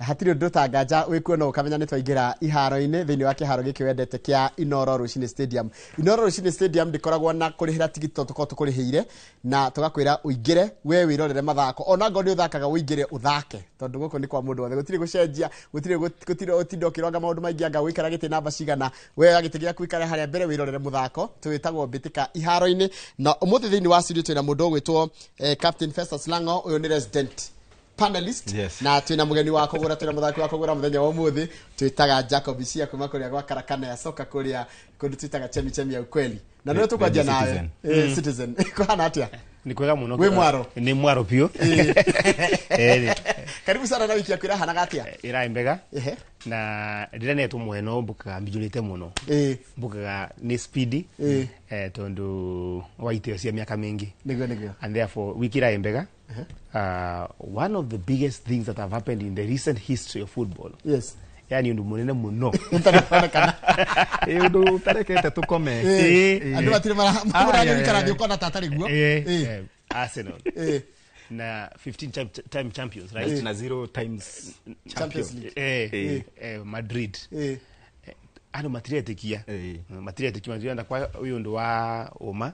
hatiri undu tanganja wikuona ukamenya ni twaingira iharo-ini thiini wa kiharo giki wendete kia Inoro Rushine Stadium. Inoro Rushine Stadium ndikoragwo na kurihira tigiti tukurihire na tugakwira uingire we wirorere mathako ona ngo ni uthakaga uingire uthake tondu guko ni kwa mundu wothe gutire gucenjia gutire otindo kironga maundu maingi anga wikara giti namba cigana we agitigira kwikara haria mbere wirorere muthako twitagwo mbitika iharo-ini na umuthi thiini wa studio twina mundu gwitwo Captain Festus Lango uyu ni resident panelist na twina mugeni wa kugura twina muthaki wa kugura muthenya wa umuthi twitaga Jacob Cia kuma kuria gwa karakana ya soka kuria kundu twitaga chemi ya ukweli na ndio tukwaje nawe Citizen kuhana atia ni kwega muno we mwaro ni mwaro pio karibu sana na wiki ya kwira hana gatia ira imbega na ndire tu mweno mbuka mbijulite muno mbuka ni speedy tondu waitio cia miaka mingi nigwe and therefore wiki ira imbega one of the biggest things that have happened in the recent history of football yani undu munene muno utarakana undu tarekete tukome andu batire mara nikara ndiukona tatari guo Arsenal na 15 time champions right na 0 times Champions League Madrid ano materiatikia ndio kwa huyo ndo wa Oma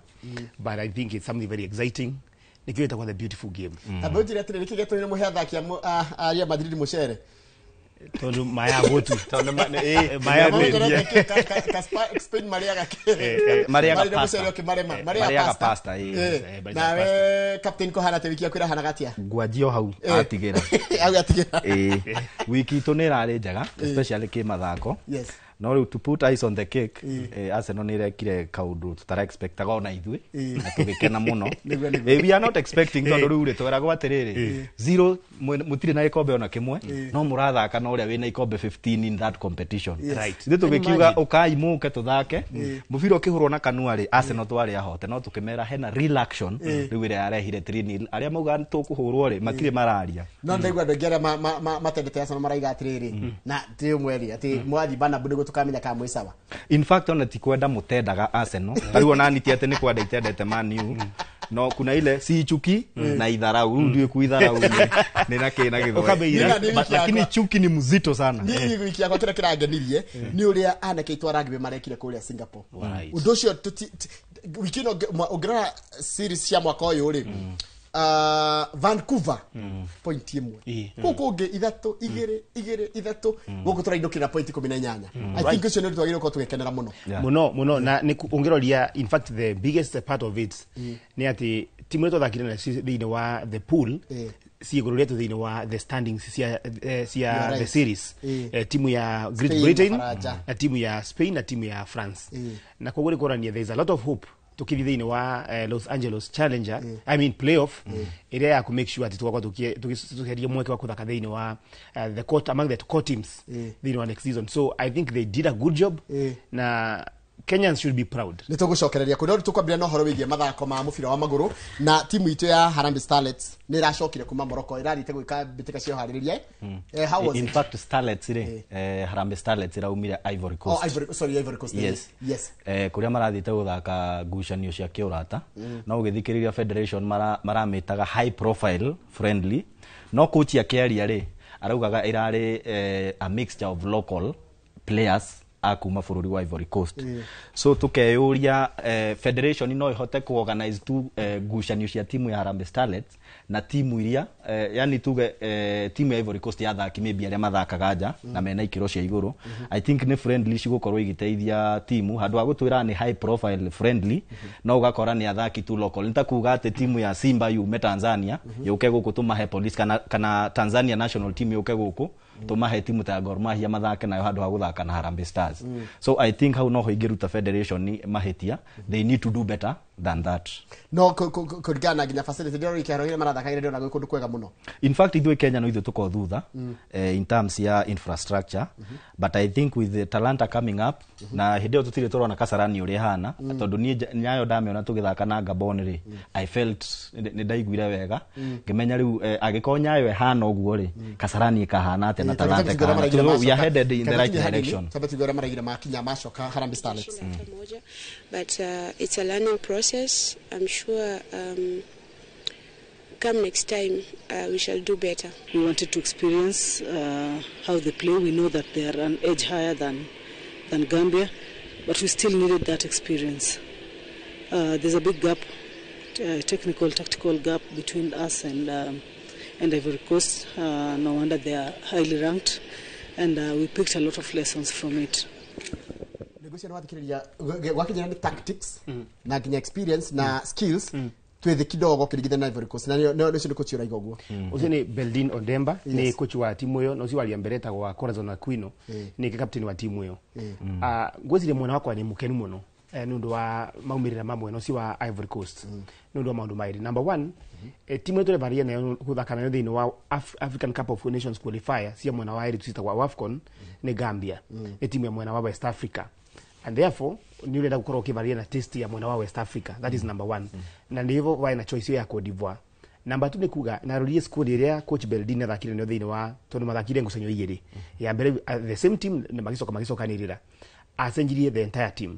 but I think it's something very exciting nikiwa itakuwa the beautiful game aboti ratire nikigeto ni muhetha kia Real Madrid muchere tondu maya botu tondu maya botu Spain Maria pasta na we captain ko hana te wiki akwira hana gatia gwajio hau atigira wiki to nirari njaga especially ki mathako no riu to put ice on the cake Arsenal ni rekire kaundu tutara expectaga ona ithwe na tugikena muno we are not expecting tondu riu ri twerago atiriri 0 mutire na ikombe ona kimwe no murathaka na uria wina ikombe 15 in that competition right ndi tugikiuga ukai muke tuthake mubiro kihurwo na kanuari Arsenal twari ahote no tukimera hena real action riu ri arehire 3-0 aria mauga tukuhurwo ri matire mararia no ndaigwa ndogera matendete Arsenal maraiga atiriri na ti mweri ati mwathi bana budu tukamenya kama mwisawa in fact ona tikwenda mutendaga Arsenal riu ona niti ate ni kwenda itendete Man U no kuna ile si chuki na idharau ndio kuidharau ni na kina githwe lakini chuki ni mzito sana ni wiki yako kira kirangenirie ni uria anake itwa rugby marekire kuria Singapore undu cio wiki no ongerera series cia mwaka uyu uri Vancouver point imwe kukunge ithatu igere guku turaindukira point 18 I think ucio ni twagire ko tugekenera muno na ni ongeroria in fact the biggest part of it ni ati timu yetu thakire na thini wa the pool sigurure tu thini wa the standings cia the series timu ya Great Britain na timu ya Spain na timu ya France na kuguri korania there is a lot of hope tukithini wa Los Angeles Challenger I mean playoff ile ya ku make sure ati tukwa tukiheria mweke wa kuthaka thini wa the court among the core teams thini wa next season so I think they did a good job na Kenyans should be proud. Nitugucokereria kuno tukwambia no horo wigie mathako ma mubira wa maguru na timu itu ya Harambee Starlets ni iracokire kuma Morocco irarite gwika bitika cio haririria how was in fact Starlets Harambee Starlets iraumire Ivory Coast Ivory Coast yes kuria marathite guthaka ngucanio cia kiurata no ugithikiriria federation maramitaga high profile friendly no coach ya Keria ri araugaga irari a mixture of local players akuma bururi wa Ivory Coast so tukeyuria federation no ihote ku organize tu ngucanio cia timu ya Harambee Starlets na timu iria yani tuge timu ya Ivory Coast ya thaki maybe aria mathakaga nja na mena ikiro cia iguru I think ni friendly cigukorwo igiteithia timu handu ha gutwira ni high profile friendly no ugakora ni athaki tu local nitakuga ate timu ya Simba yume Tanzania yuke guku tumahe police kana Tanzania national team yuke guku tumahe timu ta Gor Mahia mathake nayo handu ha guthaka na Harambee Stars so I think how no hoigiruta federation ni mahetia they need to do better than that no kurigana ginya facility ndio ikiharogire marathaka ile ndio na gwikundu kwega muno in fact ithu Kenya no ithu tuko thutha in terms ya infrastructure but I think with the Talanta coming up na hidio tutire turona Kasarani uri hana tondu ni nyayo damiona tugithaka na Gabon ri I felt ni ndaiguire wega ngimenya riu agikonya yo hana oguo ri Kasarani ikahana ate na Talanta so we are headed in the right direction sabati gore maragira makinya macoka Harambee Starlets but it's a learning process I'm sure come next time, we shall do better. We wanted to experience how they play. We know that they are an edge higher than Gambia, but we still needed that experience. There's a big gap, technical, tactical gap between us and Ivory Coast. No wonder they are highly ranked, and we picked a lot of lessons from it. Wakinya ni tactics na kinya experience na skills twethe kidogo kirigitha na Ivory Coast na no cio coach uraiga guo ucio ni Beldin Ondemba ni coach wa timu iyo no cio wali ambereta gwa Corazon Aquino ni captain wa timu iyo ngwezire mwana wakwa ni mukenu muno nundu wa maumirira mamwe no cio wa Ivory Coast nundu wa maundu mairi. Number 1 timu yetu varia nayo kuthaka nayo thini wa African Cup of Nations qualifier cia mwana wa iri tuita wa AFCON ni Gambia ni timu ya mwana wa West Africa, and therefore ni urenda gukorwo ukivaria na test ya mwana wa West Africa. That is number 1 na ndivyo wa na choice ya Cote d'Ivoire. Number 2 ni kuga na rolie squad iria coach Beldin athakire no thini wa tondu mathakire ngucanio igiri ya mbere the same team ni magicoka nirira acenjirie the entire team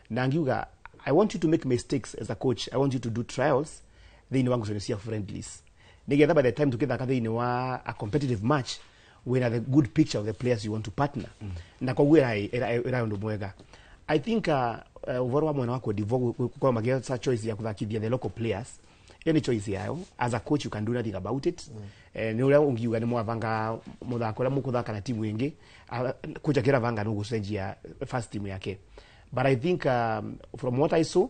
na ngiuga I want you to make mistakes as a coach. I want you to do trials thini wa ngucanio cia friendlies nigetha by the time tukithaka thini wa a competitive match we have a good picture of the players you want to partner na kwa gwe era ndo mwega. I think uvoro wa mwana wako divo kwa magia sa choice ya kuthakithia the local players any choice yao as a coach you can do nothing about it. Ni ule ungiuga ni mwavanga muthako la mukuthaka na timu ingi coach akira vanga no gucenjia first team yake, but I think from what I saw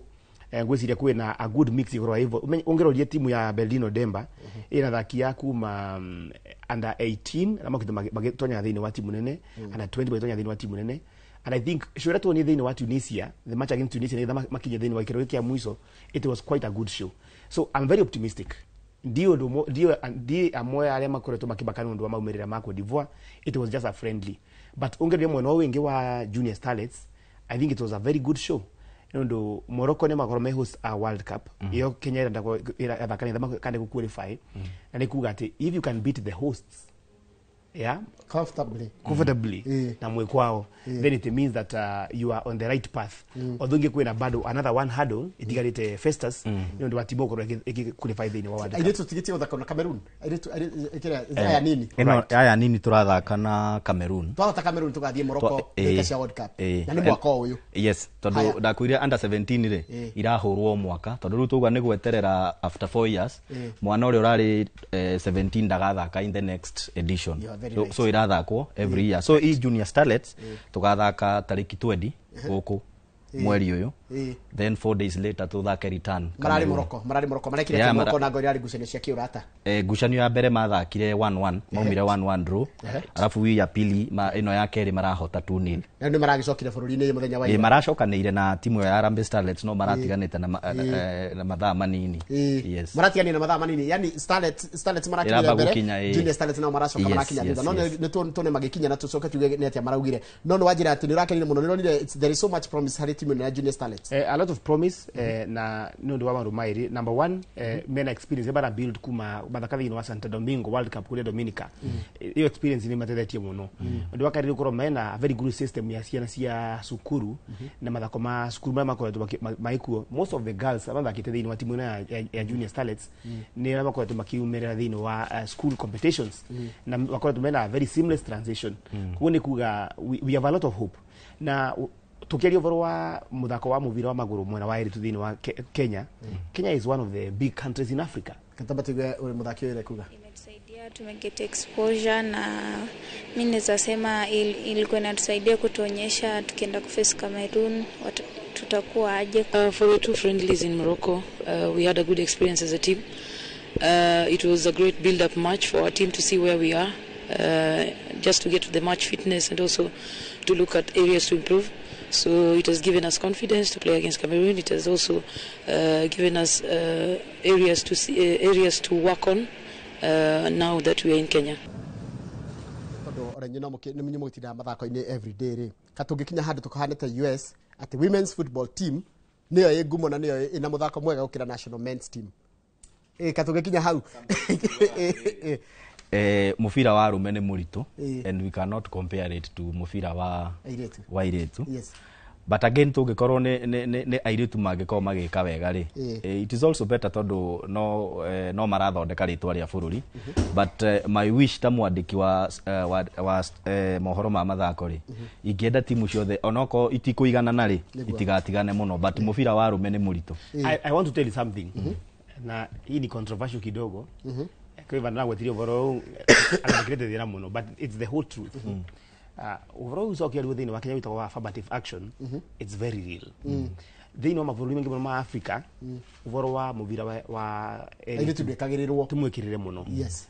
ngwiciria kwina a good mix igoro hivyo ongerorie timu ya Beldin Ondemba ina thaki ya kuma under 18 na magitonya thini wa timu nene under 20 magitonya thini wa timu nene, and I think shura tu ni thini wa Tunisia, the match against Tunisia ni makinye thini wa kirori kia mwiso, it was quite a good show, so I'm very optimistic. Ndio amoya ale makoreto makibakana ndo maumerera mako d'Ivoire, it was just a friendly, but ongerorie mwana wengi wa Junior Starlets, I think it was a very good show. Ndo Morocco ne makorome host a World Cup iyo Kenya ira athakani kande ku qualify na nikuga ati if you can beat the hosts comfortably na mwekwao then it means that you are on the right path. Although ngekuwa bado another one hurdle itigarite Festus ndo watiboko qualify thini wa World Cup. Aidetu tigiti uthaka na Cameroon ikira aya nini aya nini turathaka na Cameroon tugathie Morocco cia World Cup na ni mwaka uyu yes tondu ndakwire under 17 ri irahurwo mwaka tondu ru tuga ni gweterera after 4 years mwana uri urari 17 ndagathaka in the next edition so irathakwo every year. So junior starlets tugathaka tariki 20 guku mweri uyu then 4 days later tuthake return marari Morocco marekire Morocco na ngori ari gucanio cia kiurata gucanio ya mbere mathakire 1-1 maumire 1-1 draw alafu wi ya pili ino ya keri marahota 2-0 na ndio maragicokire bururi-ini muthenya wa maracokanire na timu ya Harambee Starlets no maratiganite na mathaa manini yes maratiganire na mathaa manini yani Starlets marakinya mbere Junior Starlets na maracoka marakinya thutha no ni tone magikinya na tucoke tuge ne atia maraugire no wajira ati ni rakenire muno ni there is so much promise hari timu na Junior Starlets a lot of promise na ndo wa marumairi. Number 1 men experience bara build kuma bathaka thini wa Santo Domingo World Cup kule Dominica hiyo experience ni matethetie muno ndo wakari gukoro mena a very good system ya ciana cia sukuru na mathako ma sukuru ma makoretwo maikuo most of the girls abathakite thini wa timu ya Junior Starlets ni makoretwo makiumerera thini wa school competitions na makoretwo mena a very seamless transition kuone kuga we have a lot of hope na tukiaria uvoro wa muthako wa muvira wa maguru mwena wa iri thini wa Kenya. Kenya is one of the big countries in Africa. Katabatiwe ule muthakio ile kuga imetusaidia tumeget exposure na mimi naweza sema ilikuwa inatusaidia kutuonyesha tukienda kuface Cameroon tutakuwa aje. For the two friendlies in Morocco, we had a good experience as a team. It was a great build-up match for our team to see where we are, just to get to the match fitness and also to look at areas to improve. So it has given us confidence to play against Cameroon. It has also given us areas to work on now that we are in Kenya. Every day katugikinya handu tukahanete US at the women's football team niyo yegumo na niyo ina muthako mwega ukira national men's team katugikinya hau mufira wa rume ni muritu and we cannot compare it to mufira wa iretu yes but again tungikorwo ne airitu mangikorwo magika wega ri it is also better tondu no marathondeka ritwa ria bururi but my wish ta mwandiki wa mohoro ma mathako ri ingienda timu ciothe onoko itikuigana na ri itigatigane muno but mubira wa rume ni murito. I want to tell you something na hii ni controversial kidogo kwa hivyo na wethirio boro anakrete thina muno but it's the whole truth. Overall usokia within wa Kenya witwa affirmative action it's very real. They know mavururi mengi ma Africa uvoro wa muvira wa ile tubekagirirwo tumwekirire muno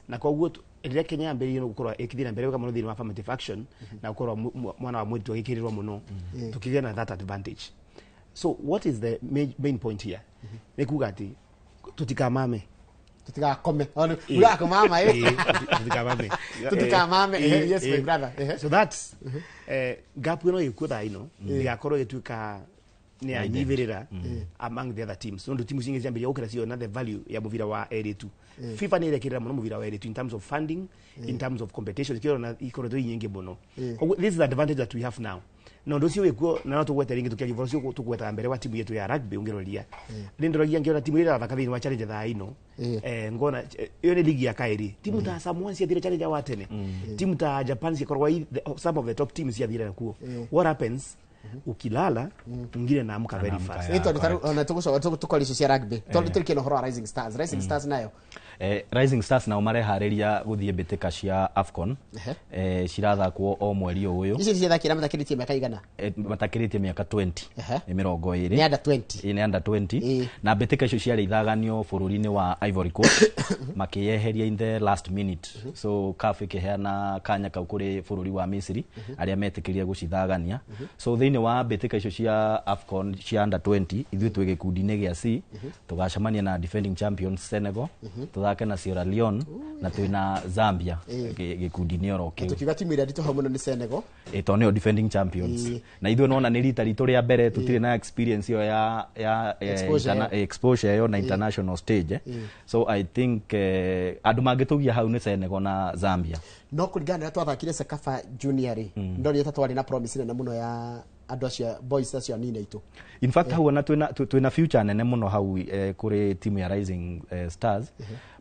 na kwa guo ile Kenya mbere no gukorwa ikithina mbere kama no thina affirmative action na gukorwa mwana wa mwitu gikirirwo muno tukigena na that advantage. So what is the main point here? Nikuga ati tutikamame tutikakome ula mama tutikamame yes my brother. So that's gap no ikuda ino igakorwo gituika ni anyivirira among the other teams. No teams ingi ziambia okera sio na the value ya muvira wa area 2. FIFA ni rekera muno muvira wa area 2 in terms of funding, in terms of competition kiro na ikoro to nyingi muno. This is the advantage that we have now. No ndocio wekuo na nato gweta ringi tukia givorcio tugweta mbere wa timu yetu ya rugby ungiroria ndindoragia ngiona timu ile thaka thini wa challenge thaa ino ngona iyo ni ligi ya kairi timu ta Samoa cia thire challenge wa tene timu ta Japan cia korwa some of the top teams cia thire kuo. What happens ukilala ngire na amka very fast. Ito na tukolisha cia rugby tondu turiki no horo Rising Stars nayo Rising Stars na marehariria guthie mbitika cia AFCON cirathakwo o mweri uyu ici cirathakira matakiritie miaka igana matakiritie miaka 20 20 ni under 20 ni under 20 na mbitika icio ciari ithaganio bururi-ini wa Ivory Coast makiyeheria in the last minute so CAF ikiheana kanya kau kuri bururi wa Misri aria metikirie gucithagania so thini wa mbitika icio cia AFCON cia under 20 ithu twige kundine gia C tugacemania na defending champions Senegal tuthake na Sierra Leone na twina Zambia gikundi-ini oroke tukiga timu ira ndito hamwe ni Senegal ito nio defending champions na ithu nona ni rita ritu ria mbere tutire na experience yo ya exposure yo na international stage so I think andu mangitugia hau ni Senegal na Zambia no kuringana na twathakire Sekafa Junior ndori tatwari na promise na muno ya andu acio boys acio nini itu in fact hau na twina future nene muno hau kuri timu ya Rising Stars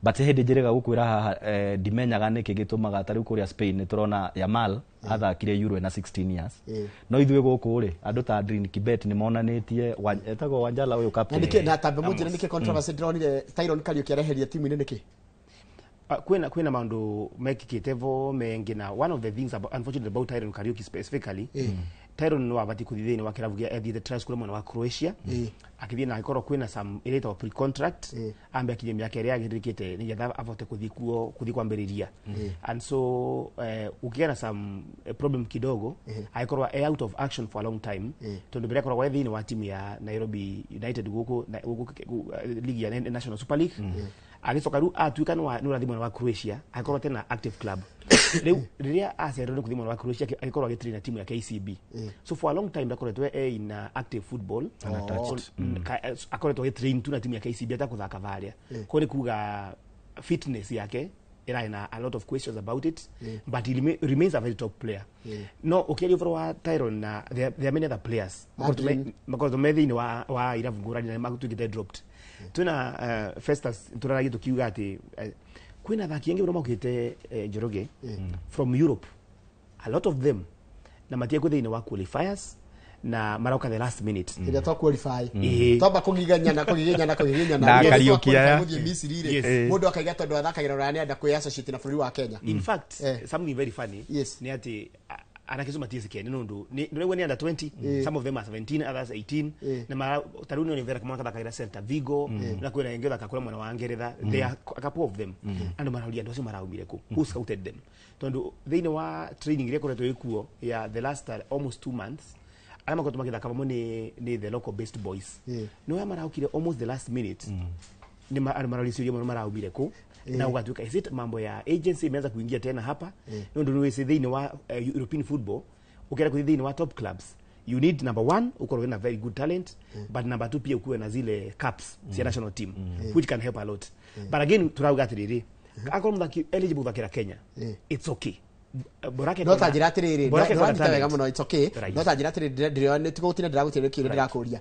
but hindi njirega gukwira haha dimenyaga niki gitumaga tari kuria Spain turona Yamal athakire Euro na 16 years no ithuĩ guku ri andu ta Adrien Kibet ni monanitie etagwo Wanjala uyu captain niki na tambe mujira niki controversy dronire Tyron Kariuki areheria timu ini niki kwena maundu mekikitevo mengi na one of the things unfortunately about Tyron Kariuki specifically Tyron no abati kuthithini wa kiravu gia the trials kule mwana wa Croatia akithie na ikoro kwena some elite of pre-contract ambe akije miaka ria agirikite ni getha avote kuthi kwambiriria and so ukigana some problem kidogo aikoro out of action for a long time tondu bila korwa thini wa timu ya Nairobi United guku ligi ya National Super League agicoka ru atuikana wa nurathi mwana wa Croatia aikoro tena active club riria acerero kuthi mwana wa Croatia aikoro agitrain timu ya KCB so for a long time akoretwe in active football akoretwe agitrain tu na timu ya KCB atakuthaka varia ko ni kuga fitness yake ina a lot of questions about it but he remains a very top player no ukiari for Tyron na there are many other players because maybe wa iravu ngurani na makutukite dropped tuna Festus turaragi tukiuga ati kwina thaki yengi mokite Njoroge from Europe a lot of them na matie ko thina wa qualifiers na maroka the last minute ile to qualify toba kugiganya na na Kariuki aya Misri ile mundu akaiga tondu athakagira rani anda kuyasa shit na bururi wa Kenya in fact something very funny ni ati anakizuma TSK ni nundu ni under 20 some of them are 17 others 18 na mara taruni ni vera kama kathakagira Celta Vigo na kwena ingeza kakula mwana wa Ngeretha they are a couple of them and marahulia ndocio maraumire ku who scouted them tondu thine wa training ile koretwo ikuo ya the last almost 2 months ama kwa tumakida kama ni the local based boys no ya marahukire almost the last minute ni maralisio maraumire ku na ugatuka is it mambo ya agency imeanza kuingia tena hapa ndio ndio thini wa European football ukienda kwa thini wa top clubs you need number 1 uko na very good talent but number 2 pia ukuwe na zile caps cia national team which can help a lot but again turauga tiriri akoro mthaki eligible thakira Kenya it's okay Borake no ta njira atiriri Borake no kona andika wega talent. muno it's okay Right. no ta njira atiriri ndirone tigutina ndiragutirira kiuri ndirakuria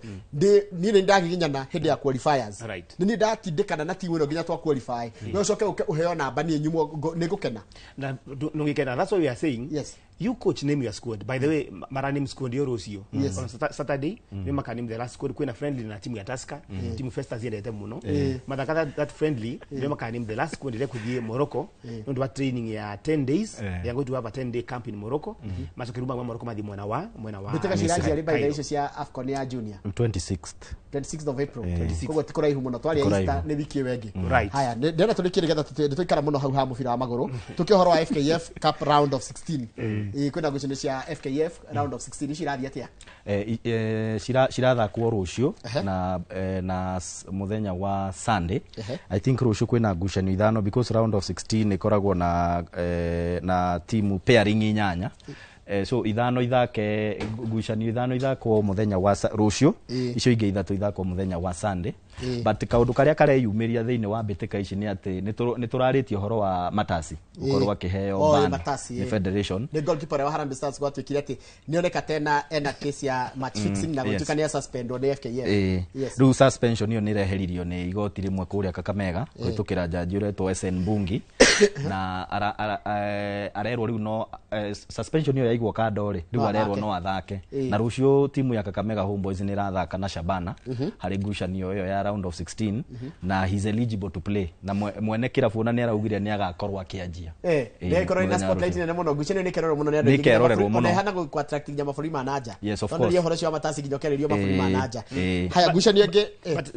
ni ndagiginyana hindi ya qualifiers Right. ni ndatindikana na timu ino ginya twa qualify no coke uheo namba ni nyumo nigukena na nungikena. That's what we are saying. Yes. You coach name your squad. By the way, mara name squad yo Rosio. Yes. On Saturday, we maka name the last squad kwena friendly na timu ya Tusker. Timu Festas yende ete muno. Madakata that friendly, we maka name the last squad ile kudie Morocco. Ndo wa training ya 10 days. They are going to have a 10-day camp in Morocco. Masokiruba Morocco madi mwana wa. bitaka shiraji ali by the issue cia AFCON ya junior 26th of April. Kogo tikora ihu muno twari Easter ni wiki wengi. Right. Haya ndena tulikire getha tutikara muno hau ha mubira wa maguru. Tukihoro wa FKF Cup round of 16. Kwina gucini cia FKF round of 16 cirathi atia? Cirathakwo rucio na muthenya wa Sunday. I think rucio kwina ngucanio ithano because round of 16 ikoragwo na timu pairing inyanya. So ithano ithake ngucanio ithano ithakwo muthenya wa rucio, icio ingi ithatu ithakwo muthenya wa Sunday. But kaundu karia kareyumiria thiini wa mbitika ici ni ati ni turaritie horo wa Matasi ukorwo akiheo ban ni federation ni goalkeeper wa Harambee Stars gwatwikire ati nioneka tena ena case ya match fixing na gutuka ni suspend on FKF. Yes. Ru suspension yo ni reheririo ni igoti rimwe kuria Kakamega kwitukira jaji uretwo SN Bungi na arerwo riu no suspension yo yaigwo kandore riu arerwo no athake na rucio timu ya Kakamega Homeboys ni rathaka na Shabana hari ngucanio yo ya round of 16 na he's eligible to play na mwene kirabu na ni araugire ni agakorwo akianjia ni korwo na spotlight ne muno ngucanio ni keroro muno ni kerorerwo muno hana ku attract nyama buri manager. Yes, of course. Ndio horo cio Matasi ginyokererio maburi manager. Haya ngucanio nge But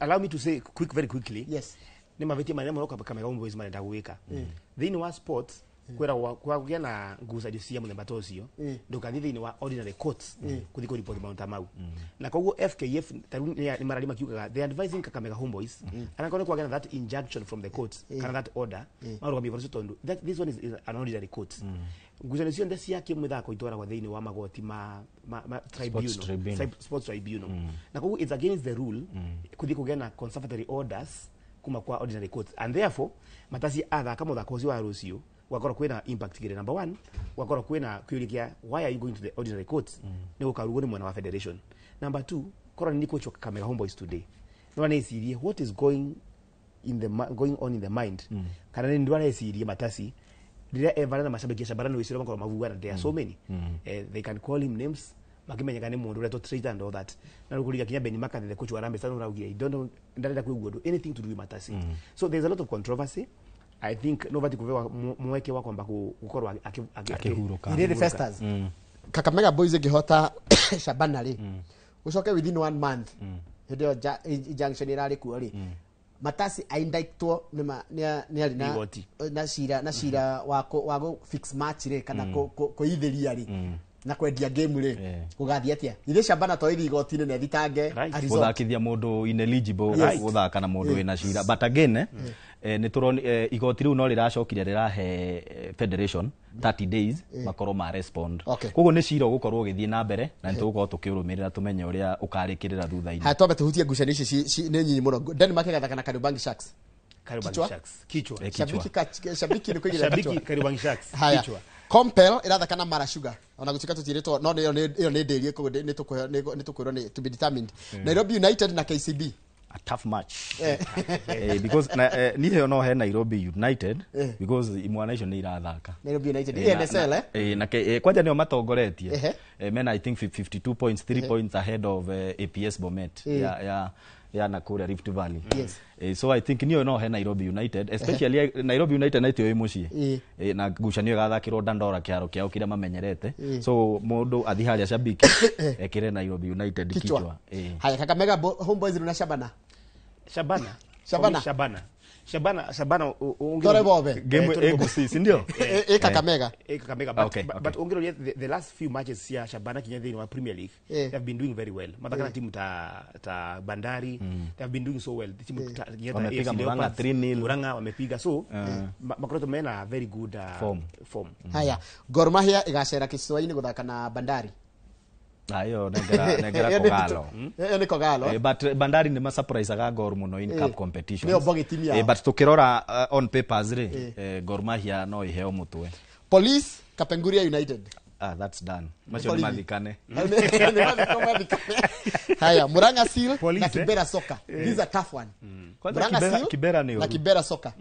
allow me to say very quickly. Yes. Ni mavetia manene Morocco Kakamega Homeboys manenda gwika. Thini wa sports kwera kwa kugia na nguza cia muthemba tocio ndukathi thini wa ordinary courts kuthiko report mount mau na koguo FKF ni mararima kiukaga they advising Kakamega Homeboys anakona kwa that injunction from the courts kana that order maruga mivono tondu that this one is an ordinary court nguza cio ndesi yake muthako itwara kwa thini wa magoti ma sports tribunal na koguo it's against the rule kuthiko gena conservatory orders kuma kwa ordinary courts and therefore Matasi athaka muthako ucio wa Rusio wakora kwena impact gire number 1 wakora kwena kwirikia why are you going to the ordinary courts ni ukarugo ni mwana wa federation number 2 kora ni coach Kakamega Homeboys today no ana isirie what is going on in the mind kana ni ndo ana isirie Matasi ndira evana na mashabiki ya Shabana wisiro bakora mavuga na there are so many they can call him names makimenya kane mundu reto traitor and all that na rukuliga kinya Benimaka the coach wa Harambee Stars uraugia I don't know ndaleta kwigwa anything to do with Matasi so there's a lot of controversy. I think nobody kuvewa mweke wa kwamba gukorwa akihuruka ni Festas Kakamega Boys ngihota Shabana ri ucoke within 1 month ndio injunction irari kuo ri Matasi aindaitwo ni ari na shira wa fix match ri kana koitheria ri na kwendia game ri ugathia atia ile Shabana to ithi igotine na thitange guthakithia mundu ineligible guthaka na mundu wina shira but again ni turoni igoti riu no riracokire rirahe federation 30 days makoro ma respond koguo ni shira gukorwo githie na mbere na nitugukorwo tukiurumirira tumenye uria ukarikirira thutha-ini ha twambe tuhutie ngucanio ici ni nyinyi muno Denmark gathaka na Kariobangi Sharks kichwa shabiki ni kuigira shabiki Kariobangi Sharks kichwa Compel irathaka na Mara Sugar ona gutika tutiritwo no iyo ni nderie ko ni tukwirwo ni to be determined Nairobi United na KCB a tough match because ni he no he Nairobi United because imwana icio ni irathaka Nairobi United NSL na kwanja nio matongoretie men I think 52 points 3 points ahead of APS Bomet ya Nakuru Rift Valley. So I think niyo no he Nairobi United especially Nairobi United naitio wi mucie na ngucanio gathakirwo Dandora kiaro kiao kiria mamenyerete so mundu athi haria shabiki ekire Nairobi United kichwa haya Kakamega Homeboys na Shabana Tore bobe game egusi ndio Kakamega but ongero the last few matches here Shabana kinya in Premier League they have been doing very well madakana timu ta Bandari they have been doing so well timu wamepiga Muranga 3-0 Muranga wamepiga so makroto mena very good form haya Gor Mahia igacera kicwa-ini guthaka na Bandari ayo negera kogalo ni kogalo but Bandari ni ma surprise aga Gor muno in cup competition ni obogi timu ya but tukirora on papers ri Gor Mahia no iheo mutwe Police Kapenguria United. That's done. Macho ni madhikane. Haya, Murang'a Seal Police, na Kibera Soccer. This is a tough one. Kwanza Murang'a Seal Kibera ni na Kibera Soccer.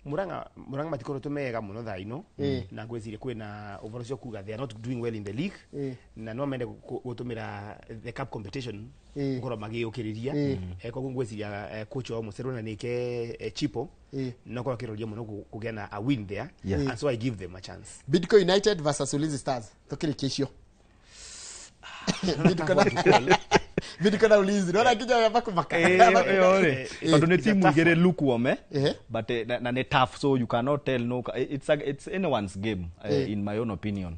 Murang'a matikoro tumega muno thaino na gweciria kwina overall cio kuga they are not doing well in the league na no mende gutumira the cup competition ngoro magiukiriria koguo gweciria coach wa Museru na nike Chipo no kwa kiroria muno kugia a win there and so I give them a chance. Bidco United versus Ulinzi Stars. Tukirikishio. Bidco na Ulinzi. Nona kija hapa kumaka. But ni timu igere lukewarm but na ne tough, so you cannot tell no, it's anyone's game in my own opinion.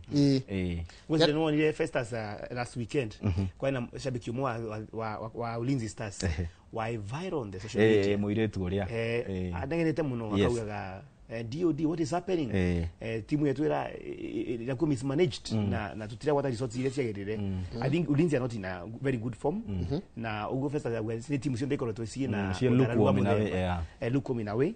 Was the one here first as last weekend kwa na shabiki mmoja wa Ulinzi Stars why viral on the social media muiretu uria adangenete muno akauga DOD what is happening timu yetu ira ku mismanaged na tutira what results ile ciagerire. I think Ulinzi are not in a very good form na ugo first as ni timu cio ndiko tosi na lukewarm in a way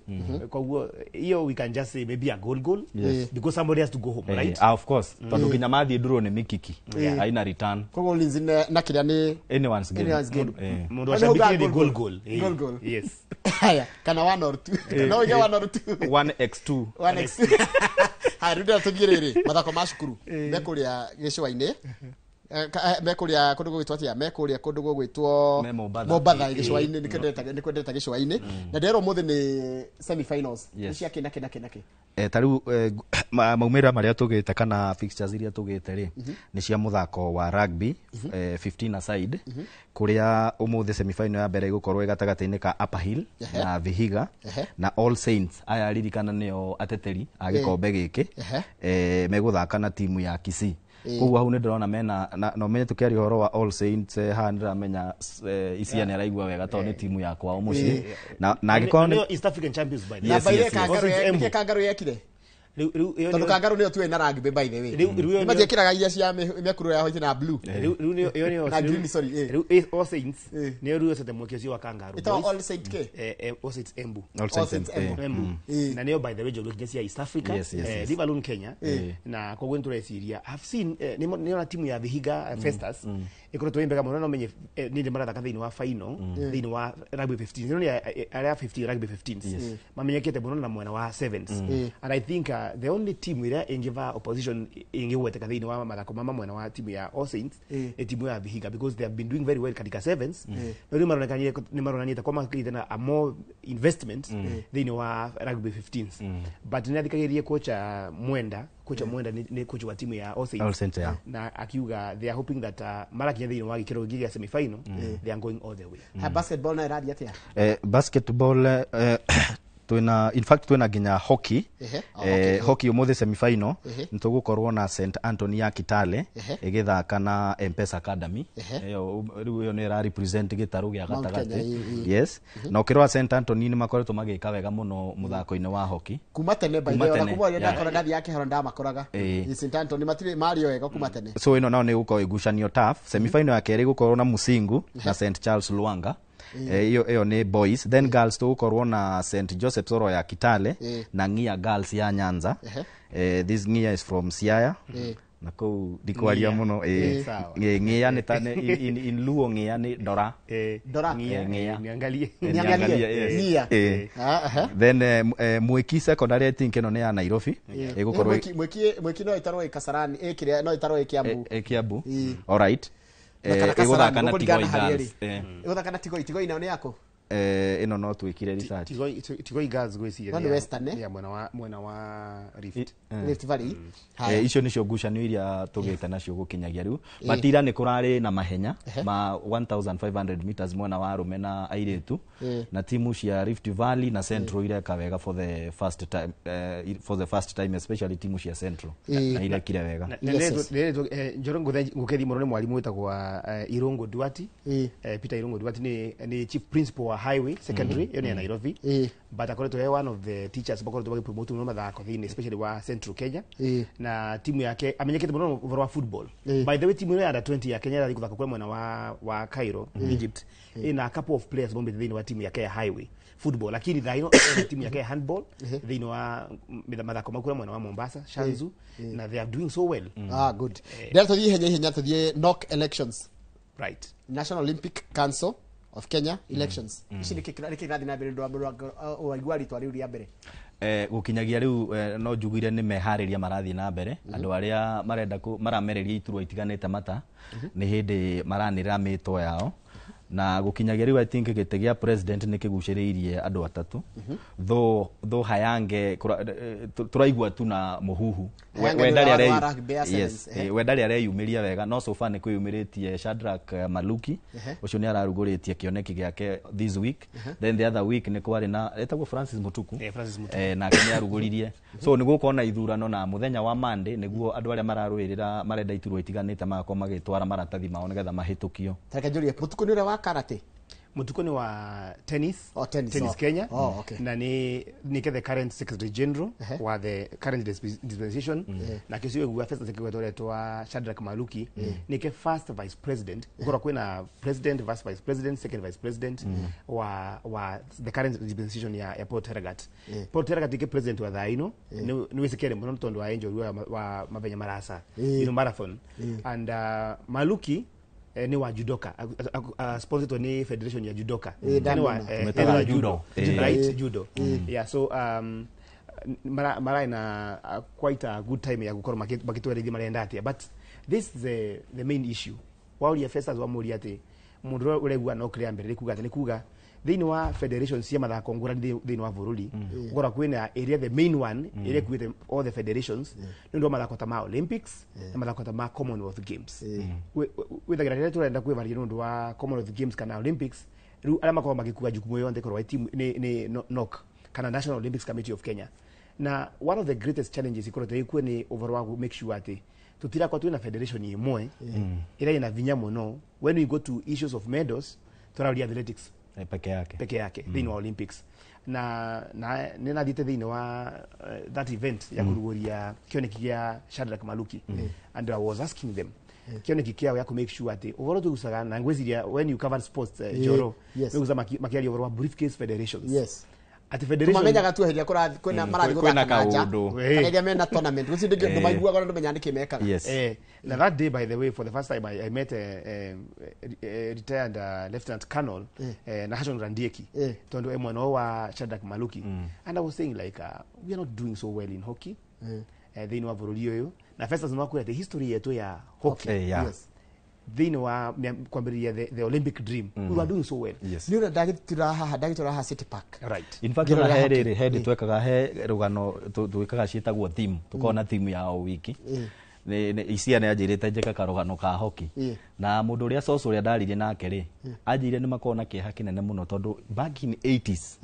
kwa hiyo hiyo we can just say maybe a goal because somebody has to go home, right? Of course tondu kinya mathi nduro ni mikiki haina return kwa Ulinzi na kiria ni anyone's game mundu ashabiki ni goal yes. Haya, kana 1 or 2 no ge 1 or 2 1x2 1x2 haruda tugiriri mathako ma cukuru mekuria gicwa-ini mekuria kundu gwitwatia mekuria kundu gwitwo Mombatha gicwa-ini nikwendeta gicwa-ini na ndero muthi ni semi finals cia kinake tariu maumira maria tugite kana fixtures iria tugite ri ni cia muthako wa rugby 15 aside kuria umuthi semi final ya mbere igukorwo igatagataini ka Upper Hill na Vihiga na All Saints aya ririkana nio ateteri agikombe giki meguthaka na timu ya Kisii. Koguo hau ndirona mena no menye tukiari horo wa All Saints ha ndiramenya isia ni araigua wega to ni timu yakwa umuci na agikorwo ni East African Champions by the way. Kangaru yekire tondu Kangaru nio tuwe na rugby by the way. Maje kiraga iria cia mekuru ya white na blue. Na green sorry. All Saints ne ru sete mokezi wa Kangaru. Ito All Saints ke? All Saints Embu. All Saints Embu. Na neo by the way jogo ya East Africa. Live alone Kenya. Na kwa gwentura Syria. I've seen niona timu ya Vihiga Festus. Ikoro tuimbega muno no menye ni ndimara thaka thini wa final thini wa rugby 15. Ni area 50 rugby 15s. Mamenyekete muno na mwana wa 7s. And I think the only team ira ingiva opposition ingeweteka thini wa mathako mama mwana wa timu ya All Saints timu ya Vihiga because they have been doing very well katika 7s. Ndio maronekanie kwa makili tena a more investment thini wa rugby 15s. But ninadhikagirie kocha Mwenda ni coach wa timu ya All Saints na akiuga they are hoping that mara kinya thini wa gikiro gigi ya semi final they are going all the way. Basketball na radi atia basketball in fact twina ginya hockey hockey umuthi semi final nitugukorwo na St Anthony ya Kitale igithaka na M-Pesa Academy iyo ni ra represent gitaru gia gatagati yes na ukirwa St Anthony ni makoretwo magika wega muno muthako-ini wa hockey kuma tene by the way kumwa ya kora ndathi yake horo ndamakoraga St Anthony matire mario wega kuma tene so ino nao ni guko igucanio tough semi final ya keri gukorwo na Musingu na St Charles Luanga iyo ni boys then girls tugukorwo na St Joseph Soro ya Kitale na Ngia Girls ya Nyanza this Ngia is from Siaya na ko dikwaria muno Ngia ni tane in Luo Ngia ni Dora Ngia niangalie Ngia then Mweki secondary I think no ne ya Nairobi igukorwo Mweki no itarwo Kasarani ekire no itarwo Kiambu all right igũthaka na Tigoi Girls igũthaka na Tigoi ina ne yako ino no twikire research Tigoi Girls gwiciria ni Western ya mwena wa Rift Valley icio nicio ngucanio iria tugite nacio gukinyagia riu matira ni kurari na mahenya ma 1500 meters mwena wa arume na airitu na timu cia Rift Valley na Central ireka wega for the first time especially timu cia Central na ile kire wega Njorongo ngukethi muno ni mwalimu witagwa Irongo Duati Peter Irongo Duati ni chief principal wa Highway Secondary yo ni Nairobi but according to one of the teachers bakoretwo bagipromote muno mathako thini especially wa Central Kenya na timu yake amenyekete muno over wa football by the way timu ya 20 ya Kenya iri kuthaka kwa mwana wa Cairo Egypt in a couple of players bombe thini wa timu yake ya Highway football lakini thaino timu yake handball thino wa mathako makura mwana wa Mombasa Shanzu na they are doing so well. Good. There to the henya to the NOC elections. Right. National Olympic Council of Kenya elections. Ici nikirathi na mbere ndo waigwa ritwa riu ria mbere. Gukinyagia riu no njugire ni mehariria marathi na mbere andu aria marenda maramereria iturwa itiganite mata ni hindi maranira mitwa yao na gukinyagia riu I think gite gia president ni kiguciriirie andu atatu though hayange turaigua tu na muhuhu wendari areyumiria wega no so far ni kwiyumiritie Shadrack Maluki ucio ni araruguritie kioneki giake this week then the other week ni kwari na etagwo Francis Mutuku na kenya aruguririe so ni gukona ithurano na muthenya wa Monday niguo andu aria mararwirira marenda iturwa itiganite mako magitwara maratathi mao nigetha mahitukio Takajuria Mutuku ni ure wa karate Mutuku ni wa tennis tennis Kenya okay. Na ni the current secretary general wa the current dispensation na kisiwe gwa first secretary to Shadrack Maluki ni ke first vice president ukora kwena president vice president second vice president wa the current dispensation ya Port Heragat Port Heragat ke president wa thaino ni wesekere muno mtondo wa enjoy wa mabenya marasa marathon and Maluki ni wa judoka sponsored ni federation ya judoka ni wa judo right judo yeah so mara ina quite a good time ya gukora makitwere marenda atia but this is the main issue while your first as wa muri ati mundu uregwa no clear mbere ni kuga thini wa federation cia mathako ngurani thini wa bururi gora kwina area the main one area with all the federations ndo mathako ta ma Olympics na mathako ta ma Commonwealth Games with the graduate turenda kwivaria ndo wa Commonwealth Games kana Olympics ru ala makoma magikuga jukumu yonde korwa team ni NOC kana National Olympics Committee of Kenya na one of the greatest challenges ikorote ikwe ni overall make sure ati tutira kwa tuina federation imwe ila ina vinya muno when we go to issues of medals turaudi athletics peke yake thini wa Olympics na nina dite thini wa that event ya kuruguria kioneki kia Shadrack Maluki and I was asking them kioneki kia ya make sure ati overall tugusaga na ngweziria when you cover sports joro nuguza makiali overall briefcase federations ati federation tumamenyaga tu heria kwena marathi kwena kaundu kana iria mena tournament guci ndike ndo maigua gora ndo menyandike mekaga na that day by the way for the first time I met a retired lieutenant colonel Nahashon Randieki tondo mwana wa Shadrack Maluki and I was saying like we are not doing so well in hockey they know avururio yo na first as no kwete history yetu ya hockey they know kwambiria the Olympic dream we are doing so well ni ndo dagitira City Park right in fact na hedi twekaga he rugano twikaga cietagwo team tukona team ya o wiki ni isia ne ajirite njeka karugano ka hockey na mundu ria soso ria ndaririe nake ri ajire ni makona kiha kinene muno tondu back in 80s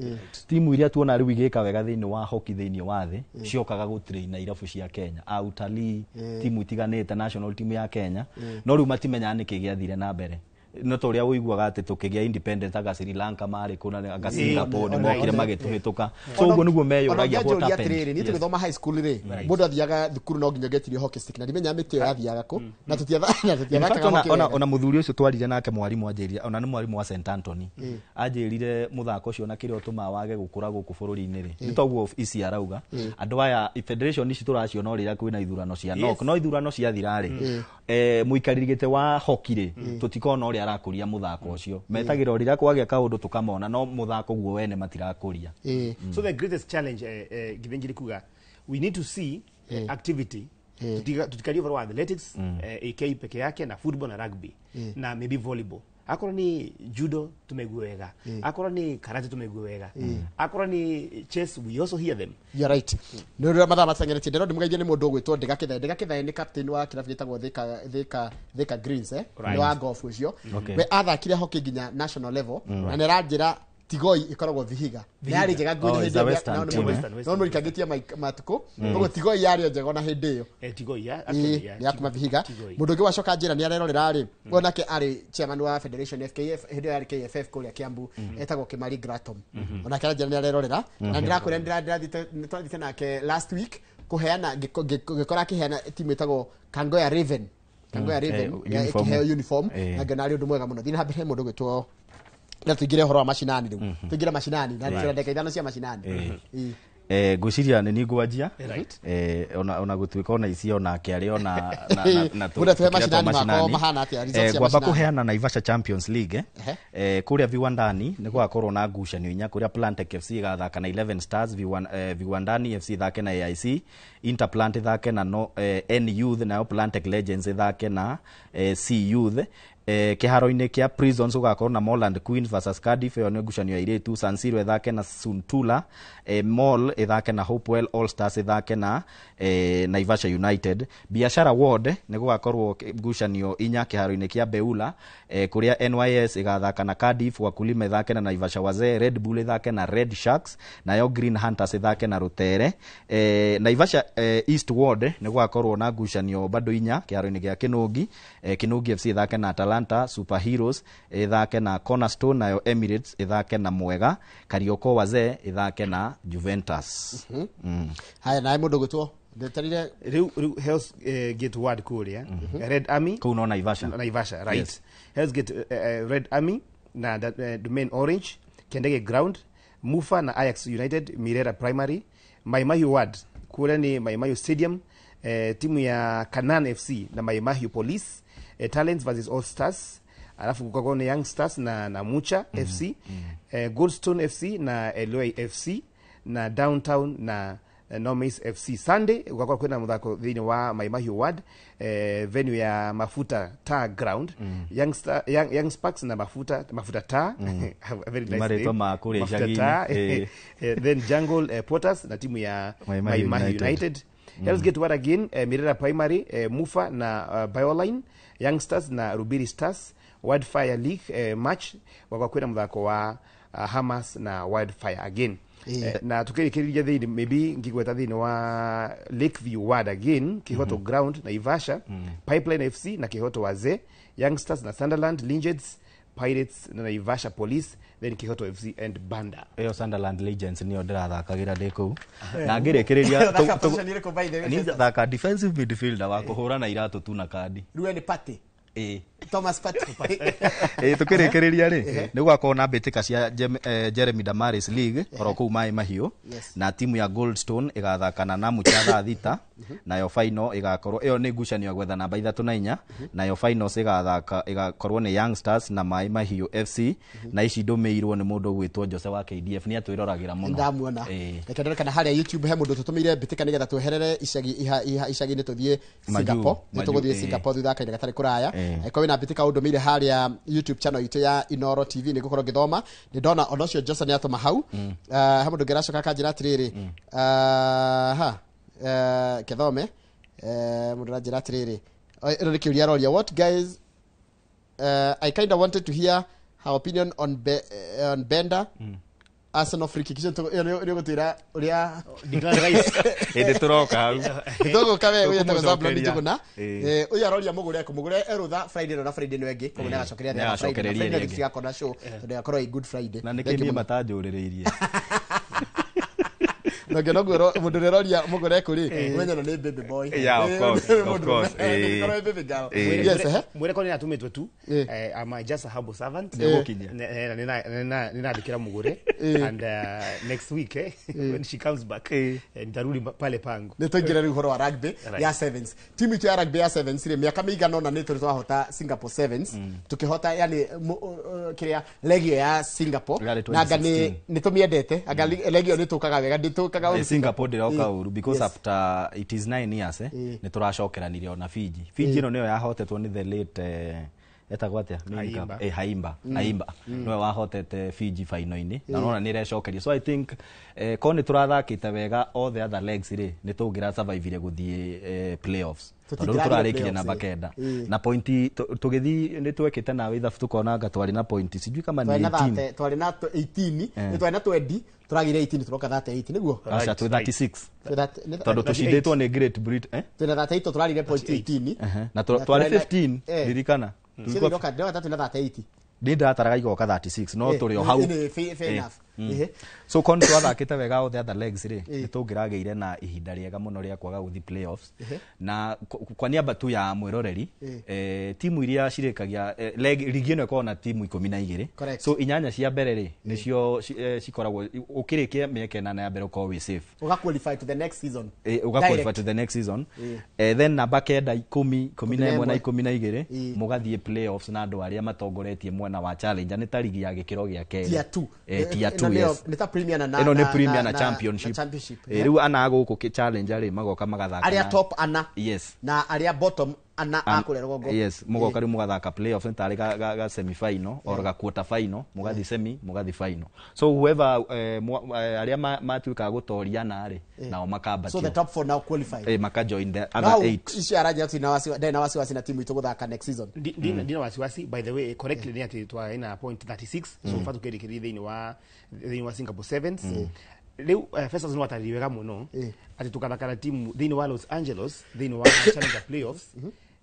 timu iria tuona riu igika wega thini wa hockey thini wa thi ciokaga gutrain na irabu cia Kenya utalii timu itiganite national team ya Kenya no riu matimenya niki giathire na mbere no toria uiguaga ati tukigia independent aga Sri Lanka mari kuna aga Singapore ni mokire magituhituka so uguo niguo meyoragia what happened ni tuthoma high school ri mundu athiaga thukuru no nginya getirio hockey stick na ndimenya mitio yathiaga ku na tutiatha ona muthuri ucio twarire nake mwarimu anjiria ona ni mwarimu wa St Anthony anjirire muthako ucio na kire utuma wage gukura guku bururi-ini ri ni toguo isi arauga andu aya federation ici turacio no rira kwina ithurano cia NOC no ithurano cia thirari muikaririgite wa hockey ri tutikona arakuria muthako ucio metagira rira kwagia kaundu tukamona no muthako guo wene matirakuria so the greatest challenge givenjiri kuga we need to see activity tutikalia for athletics AK peke yake na football na rugby na maybe volleyball akora ni judo tumegwega akora ni karate tumegwega akora ni chess we also hear them you're right no ro matha matangere ndero ndimugaije ni mundu gwitwo ndegakitha ni captain wa kirabu gitagwo Thika Greens ni wa golf ucio we athakire hockey nginya national level na ne ranjira Tigoi ikoragwo Vihiga yari njega ngudi hindi no no ikagetia matuko no Tigoi yari njega na hindi yo Tigoi ya kuma Vihiga mundu ngi wacoka njira ni arerorera ri onake ari chairman wa Federation FKF hindi yari KFF kuria Kiambu etagwo Kimari Gratom onake ari njira ni arerorera na ndirakwira ndirathite nake last week kuheana gikora kiheana timu etagwo Kangoya Raven ya uniform na ganari undu mwega muno thina habe mundu gwitwo na tuingire horo wa mashinani riu tuingire mashinani na tuna ndeka ithano cia mashinani ngwiciria nĩ ngwanjia ona gũtuĩka ona icio na kĩarĩ ona gwamba kũheana Naivasha Champions League kũrĩa Viwandani nĩ gwakorwo na ngucanio inya kũrĩa Plantec FC igathaka na 11 Stars, Viwandani FC thake na AIC, Interplant thake na N Youth, nayo Plantec Legends thake na C Youth. Kiharo-inĩ kia Prisons ugakorwo na Moreland Queens versus Cardiff, yo nĩ ngucanio ya iretu. San Siro ithake na Suntula, Mall ithake na Hopewell, All Stars ithake na Naivasha United. Biashara Ward nĩ gũgakorwo ngucanio inya kiharo-inĩ kia Beula, kuria NYS igathaka na Cardiff, Wakulima ithake na Naivasha Wazee, Red Bull ithake na Red Sharks, nayo Green Hunters ithake na Rutere. Naivasha East Ward nĩ gũgakorwo na ngucanio bado inya kiharo-inĩ gia Kinungi, Kinungi FC ithake na Atalanta, Superheroes ithake na Cornerstone, nayo Emirates ithake na Mwega, Karioko Wazee ithake na Juventus. Haya na mundu gutwo ndetarire riu Hell's Gate Ward kuria Red Army kuno Naivasha right. Yes. Hell's Gate Red Army na Domain Orange, Kendege Ground, Mufa na Ajax United, Mirera Primary. Mai Mahiu Ward kuria ni Mai Mahiu Stadium, timu ya Kanan FC na Mai Mahiu Police, Talents versus All Stars, alafu kukakuwa na Young Stars na Mucha FC, Goldstone FC na Eloi FC, na Downtown na Nomis FC. Sunday kukakuwa kwena muthako thini wa Mai Mahiu Ward, venue ya Mafuta Tar Ground, Young Sparks na Mafuta Tar, very nice name, Mafuta Tar. Then Jungle Potters na timu ya Mai Mahiu United. Hell's Gate Ward again, Mirera Primary, Mufa na Bioline, Youngsters na Rubiri Stars. Wildfire League match wakakwenda mthako wa Hamas na Wildfire again. Na tukirikiriria thini maybe ngigweta thini wa Lakeview Ward again, Kihoto Ground na Ivasha, Pipeline FC na Kihoto Wazee, Youngsters na Sunderland, Legends, Pirates na Ivasha Police, then Kihoto FC and Banda. Eyo Sunderland Legends niyo ndirathakagira ndiko na ngirikiria ni thaka defensive midfielder wa kuhura na iratu tu na kadi Rueni Pate Thomas Pate tukirikiria ri ni gwakorwo na mbitika cia Jeremy Damaris League oroku Mai Mahiu na timu ya Goldstone igathakana na Mucha thita, nayo final igakorwo iyo ni ngucanio gwetha namba 3 na 4, nayo finals igakorwo ni Young Stars na Mai Mahiu FC, na ici ndumirwo ni mundu gwitwo Jose wa KDF ni atwiragira muno ndamuona kana haria YouTube he mundu tutumire mbitika nigetha tweherere icagi ni tuthie Singapore ni tuguthie Singapore thutha kaida gatari kuraya eko wina mbitika undu haria YouTube channel itu ya Inoro TV ni gukorwo ngithoma ni ndona onocio Jose ni atuma hau he mundu ngiracoka kanjira atiriri kethome mundu ranjira atiriri ero ni kiuria roria what guys I kind of wanted to hear her opinion on Bender Arsenal free kick ni gutira uria ende turoka hau dogo kawe uya tazabla ni juguna uya roria mugure erutha Friday na Friday no engi kumuna gacokeria Friday na gikona show today akoro good Friday na nikini matajurireirie no ngeno gwero mundu reroria mugure kuri mwenye no ni baby boy of course baby girl yes mwere koni atumetwe tu I'm just a humble servant nina dikira mugure and next week when she comes back nitarudi pale pangu nitongera ruhoro wa rugby ya sevens timu ya rugby ya sevens ile miaka migano na nituri twahota Singapore sevens tukihota yani kiria legio ya Singapore na ngani nitumiendete anga legio nitukaga wega nditukaga Singapore ndiroka uru because after it is 9 years ni turacokeranirio na Fiji no niyo yahotetwo ni the late etagwatia Haimba no wahotete Fiji final-ini na nona ni recokeria, so I think koni turathakite wega all the other legs ri ni tungira survive guthie playoffs tondu turarikirie namba 9 na pointi tugithi ni twekite nawe ithabu tukona anga twari na pointi sijui kama ni 18 twari na 18 ni twari na 20 turagire 18 turoka 38 niguo acha tu 36 tondu tushindetwo ni Great Britain twina 38 turarire point 18 na twari 15 dirikana tulikuwa ndio 38 ndinda ataraga igoka 36 no turi o hau So kon twathakite wega all the other legs ri nitungirageire na ihinda riega muno ria kwaga guthi playoffs na kwa niaba tu ya mwiroreri timu iria cirikagia ligi ino ikona timu 12 so inyanya cia mbere ri nicio cikoragwo ukirikia mieke na ya mbere ko we safe uga qualify to the next season then namba kenda 10 11 na 12 mugathie playoffs na andu aria matongoretie mwena wa challenge ni ta ligi ya gikiro gia keri tier 2 yes ni ta premier na ino ni premier na championship riu ana guku ki challenge ari magoka magathaka aria top ana yes na aria bottom ana akure rogo yes mugoka riu mugathaka playoffs ni tari ga semi final or ga quarter final mugathi semi mugathi final so whoever aria matuika gutoriana ari nao makamba so the top 4 now qualify maka join the other 8 isi araja na wasi na timu ituguthaka next season dina wasi by the way correctly ni ati twa ina point 36 so fatu kiri thini wa Singapore Sevens leo Festus no atari wega muno ati tukathaka timu thini wa Los Angeles thini wa Challenger playoffs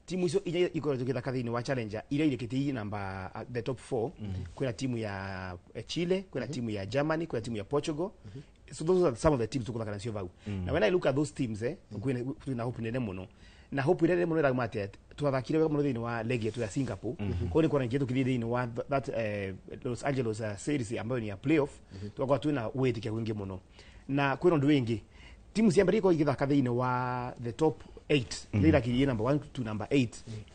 timu icio ija ikora tukithaka thini wa Challenger ile kiti number the top 4 kuna timu ya Chile kuna timu ya Germany kuna timu ya Portugal so those are some of the teams tukuthaka nacio vau na when I look at those teams kuna hope nene muno na hope nene muno ragmate tuwathakire wega muno thini wa ligi yetu ya Singapore kwa ni kuna ngetu thini wa that Los Angeles series ambayo ni ya playoff tukwa tuna weight kia wingi muno na kwino ndu wingi timu cia mbere iko igithaka thini wa the top 8 lira ki number 1 to number 8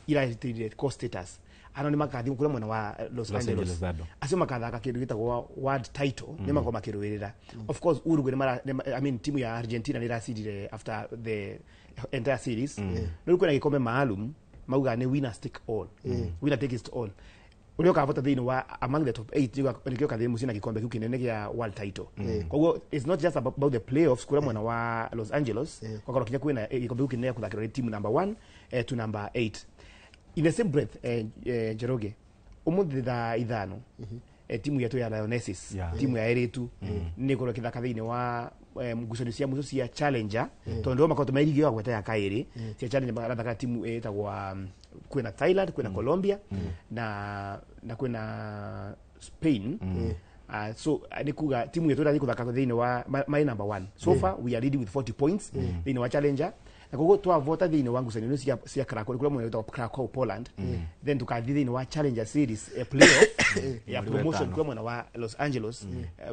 ila cost status anoni makathi kule mwana wa Los Angeles asio makathaka kindu gitagwo world title ni makoma makirwirira of course Uruguay I mean timu ya Argentina ni rasidire after the entire series no kuna gikombe maalum mauga ni winner take all winner take it all ulio kavota thini wa among the top 8 nikio kathi musina gikombe kiu kinene kia world title kwa hiyo it's not just about the playoffs kule mwana wa Los Angeles kwa kwa kinya kuina gikombe kiu kinene kuthakira team number 1 to number 8 in the same breath Jeroge umuthi tha ithano timu yetu ya Lionesses timu ya Eretu ni koro kithaka thini wa mgucanio cia mucio cia Challenger tondu makoto mairigi wa gweta ya kairi cia Challenger barathaka timu etagwa kwina Thailand kwina Colombia na kwina Spain so nikuga timu yetu irathi kuthaka thini wa my number 1 so far we are leading with 40 points thini wa Challenger na kogo twavota thini wangu sanyo cia Krakow kule mwe wa Krakow Poland then tukathi thini wa Challenger series playoff ya promotion kule mwe wa Los Angeles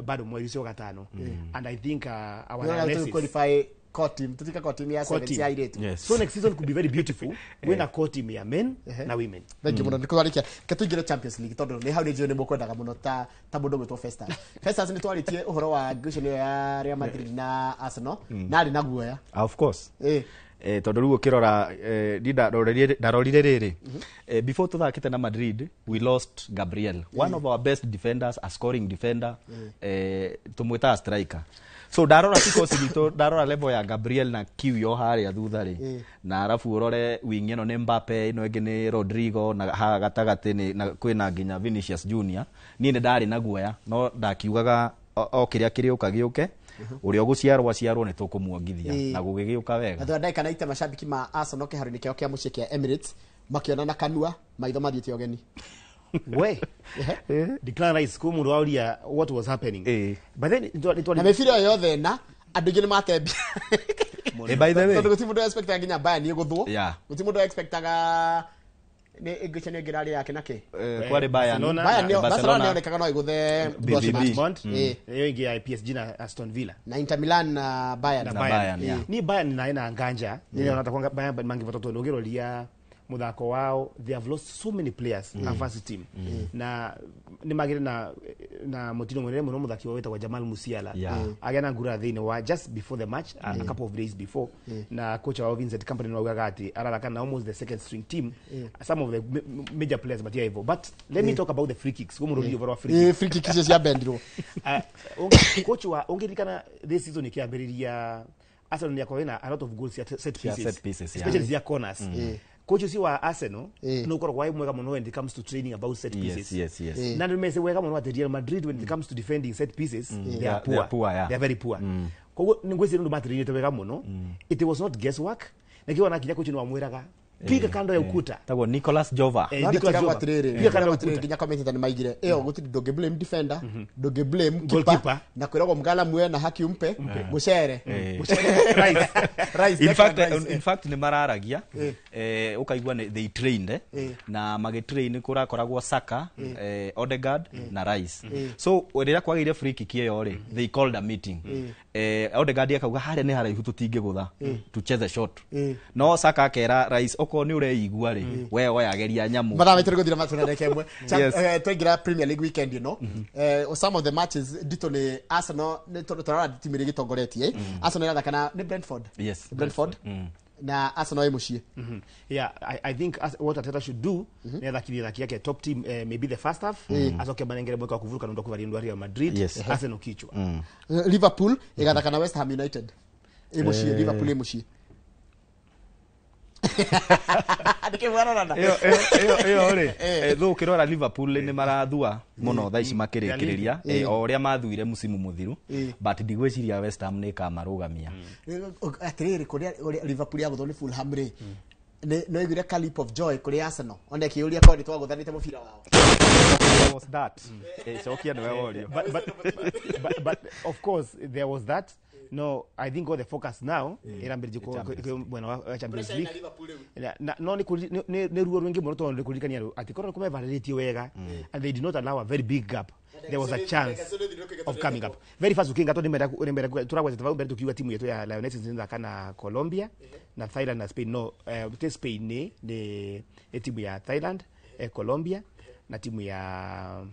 bado mwezi wa 5 and I think our analysis qualify core team tutika core team ya 7 ya iretu so next season could be very beautiful when a core team ya men na women thank you muno ndikutharikia ketugire Champions League tondu ni hauri jone mukwendaga muno ta mundu gwitwo Festus ni twaritie uhoro wa ngucanio ya Real Madrid na Arsenal na ari na guoya of course tondu riu ukirora ndarorire riri before tuthakite na Madrid we lost Gabriel one of our best defenders, a scoring defender tumwita striker so darora tikosi gitu darora level ya Gabriel na kiu yo haria thutha ri na arafu urore wing ino ni Mbappe ino ingi ni Rodrigo na ha gatagati ni na kwina nginya Vinicius Junior ni ndari na guoya no ndakiugaga o kiria kiriuka giuke uria guciarwo ni tukumuongithia na gugigiuka wega atho ndaika naita mashabiki ma Arsenal kiharu-ini kiao kia mucii kia Emirates makiona na kanua maitho mathiete ogeni we declare rights ko mundu auria what was happening but then na mefira yothe na andu ingi ni matembia by the way tondu gutimundu expectaga nginya Bayern ni guthwo gutimundu expectaga ni ngucanio ngirari yake nake kwari Barcelona yonekaga no iguthe Dortmund yo ingi ya PSG na Aston Villa na Inter Milan na Bayern ni Bayern na ina nganja ni ona takwanga Bayern mangi vatoto nogirolia muthako wao they have lost so many players na first team na ni magire na mutino mwenene muno muthaki waweta kwa Jamal Musiala agena ngura thini wa just before the match a couple of days before na coach wa Vincent Company no gagati araraka na almost the second string team some of the major players but yeah but let me talk about the free kicks como rodi over free kicks ya bendro coach wa ongerikana this season ikiambiriria Arsenal ni akona a lot of goals set pieces especially zia corners coach si wa Arsenal no ukora kwa mwega muno when it comes to training about set pieces yes na nimese wega muno at Real Madrid when it comes to defending set pieces they are poor they are very poor kwa hiyo ngwezi ndo matrine to wega muno it was not guesswork na kiwa na kinya coach no amwiraga piga kando ya ukuta. Tagwo Nicholas Jova. Nicholas Jova. Piga kando ya ukuta. Kinya commentator ni maigire. Gutiri doge blame defender, doge blame keeper. Na kwiragwo mgala mwe na haki umpe. Mucere. Rice. In fact ni mararagia. Ukaigwa they trained na magitrain kurakoragwo Saka, Odegaard na Rice. So rĩrĩa kwagĩire free kick ĩyo rĩ, they called a meeting. Odegaard akauga harĩa nĩ haraihu tũtingĩgũtha, tucheze shot. No Saka akera Rice oko nĩ ũreigua rĩ, we oyageria nyamu. Mathametere gũthira matũra ndeke ĩmwe. Twaingira Premier League weekend some of the matches dito nĩ Arsenal nĩ tũrora timu ĩrĩa gĩtongoretie. Arsenal ĩrathakana nĩ Brentford. Yes. Brentford. Na Arsenal emushie. Yeah, I think what Arteta should do ni thaki yake top team maybe the first half asoke banengere mweka kuvuruka ndo kuvaria ndo Real Madrid, Arsenal kichwa. Liverpool igathaka na West Ham United. Emushie Liverpool emushie. Iyo ri thu kirora Liverpool ni marathua muno thaici makirikiria o ria mathuire musimu muthiru but ndigwiciria West Ham ni kamarugamia atiriri kuria Liverpool ya guthoni Fulham ri no igire leap of joy kuri Arsenal onde kiuria kwa nditwa guthanite mubira wao was that chokia ni wewe but of course there was that. No, I think all the focus now irambirije ko bwana wa Champions League. No ni ruo rwingi muno to ndikurikania ati korwo kumevalidate wega and they did not allow a very big gap. There was a chance of coming up. Very fast ukinga to nimera turagwa tutavu mbere tukiwa timu yetu ya Lionesses nzinza kana Colombia na Thailand na Spain. No, Spain ni timu ya Thailand, Colombia na timu ya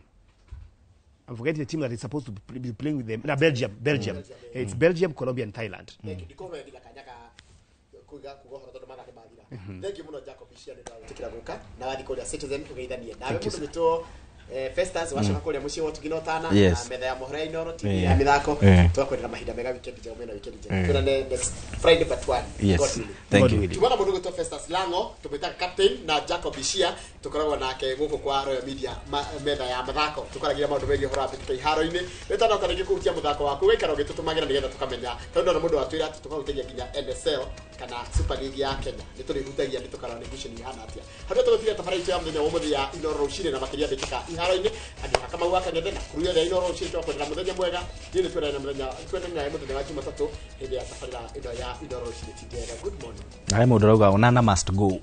I'm forgetting the team that is supposed to be playing with them. Belgium. It's Belgium, Colombia, and Thailand. Thank you muno Jacob Ishia ndio guka na wathi kuria Citizen ugeithanie nawe mundu gitwo Festas washoka kuria muci wotu ginotana na metha ya mohra inoro TV ya mithako twakwendera mahinda mega weekend njega mena weekend njega tuna next Friday but one. Yes. Thank you. Tubona mundu gitwo Festas Lango tumeta captain na Jacob Ishia tukoragwa nake guku kwa Royal Media metha ya mathako tukaragira maundu megi hora bitika iharo-ini betana tarigi kutia muthako waku wekara ugitutumagira nigetha tukamenya tondu na mundu watwira ati tukagutegia ginya NSL kana Super League ya Kenya niturihutagia nitukara negotiation ihana atia hatu tuguthira tabaraitu ya muthenya wa muthi ya Inoro Rucine na makiria bitika iharo-ini andi kama waka ngende na kuruya ya Inoro Rucine twakwendera muthenya mwega ndini twera na muthenya twendera muthenya wa Jumatatu hindi ya tabarira ino ya Inoro Rucine tigera. Good morning. Ai mundu rauga Onana must go.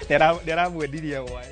There are wediria why